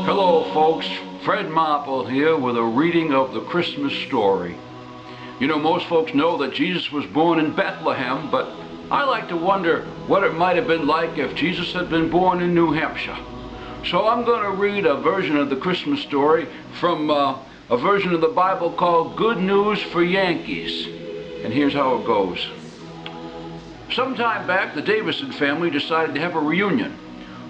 Hello folks, Fred Marple here with a reading of the Christmas story. You know, most folks know that Jesus was born in Bethlehem, but I like to wonder what it might have been like if Jesus had been born in New Hampshire. So I'm going to read a version of the Christmas story from a version of the Bible called Good News for Yankees. And here's how it goes. Sometime back, the Davidson family decided to have a reunion.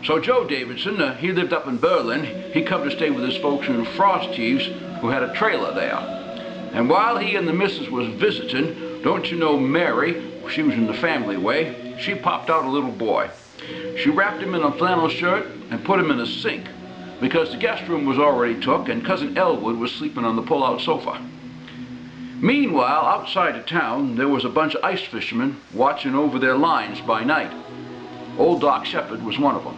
So Joe Davidson, he lived up in Berlin. He come to stay with his folks in Frosties, who had a trailer there. And while he and the missus was visiting, don't you know Mary, she was in the family way, she popped out a little boy. She wrapped him in a flannel shirt and put him in a sink, because the guest room was already took and Cousin Elwood was sleeping on the pull-out sofa. Meanwhile, outside of town, there was a bunch of ice fishermen watching over their lines by night. Old Doc Shepard was one of them.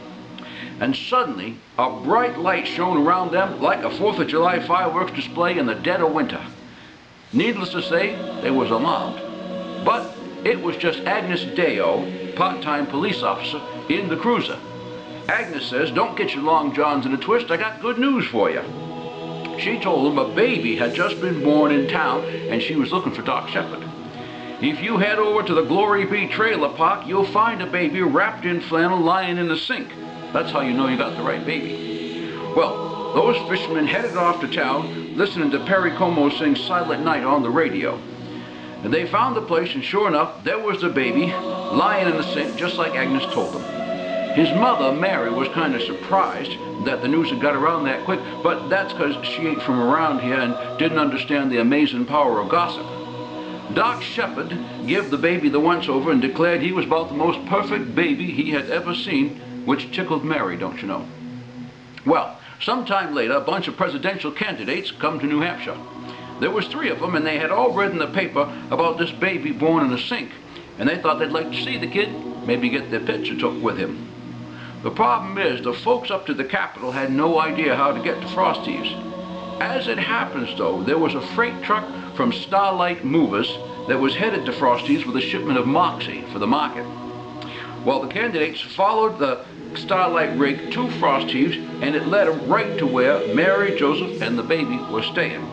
And suddenly, a bright light shone around them like a 4th of July fireworks display in the dead of winter. Needless to say, they was alarmed. But it was just Agnes Deo, part-time police officer, in the cruiser. Agnes says, "Don't get your long johns in a twist, I got good news for you." She told them a baby had just been born in town and she was looking for Doc Shepard. "If you head over to the Glory Be trailer park, you'll find a baby wrapped in flannel lying in the sink. That's how you know you got the right baby." Well, those fishermen headed off to town, listening to Perry Como sing Silent Night on the radio. And they found the place, and sure enough, there was the baby, lying in the sink, just like Agnes told them. His mother, Mary, was kind of surprised that the news had got around that quick, but that's because she ain't from around here and didn't understand the amazing power of gossip. Doc Shepard gave the baby the once-over and declared he was about the most perfect baby he had ever seen, which tickled Mary, don't you know. Well, sometime later, a bunch of presidential candidates come to New Hampshire. There was 3 of them, and they had all read in the paper about this baby born in a sink, and they thought they'd like to see the kid, maybe get their picture took with him. The problem is, the folks up to the Capitol had no idea how to get to Frosty's. As it happens, though, there was a freight truck from Starlight Movers that was headed to Frosty's with a shipment of Moxie for the market. Well, the candidates followed the Starlight rig to Frosty's, and it led them right to where Mary, Joseph, and the baby were staying.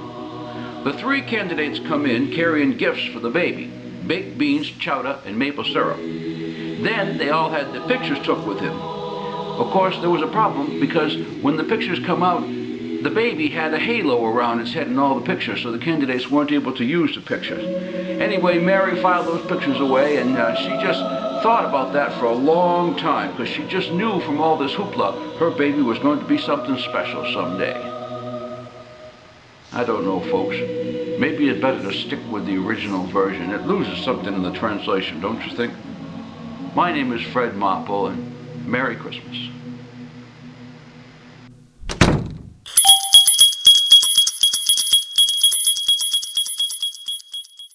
The 3 candidates come in carrying gifts for the baby: baked beans, chowder, and maple syrup. Then they all had their pictures took with him. Of course, there was a problem, because when the pictures come out, the baby had a halo around its head in all the pictures, so the candidates weren't able to use the pictures. Anyway, Mary filed those pictures away, and she just thought about that for a long time, because she just knew from all this hoopla her baby was going to be something special someday. I don't know, folks. Maybe it's better to stick with the original version. It loses something in the translation, don't you think? My name is Fred Marple, and Merry Christmas.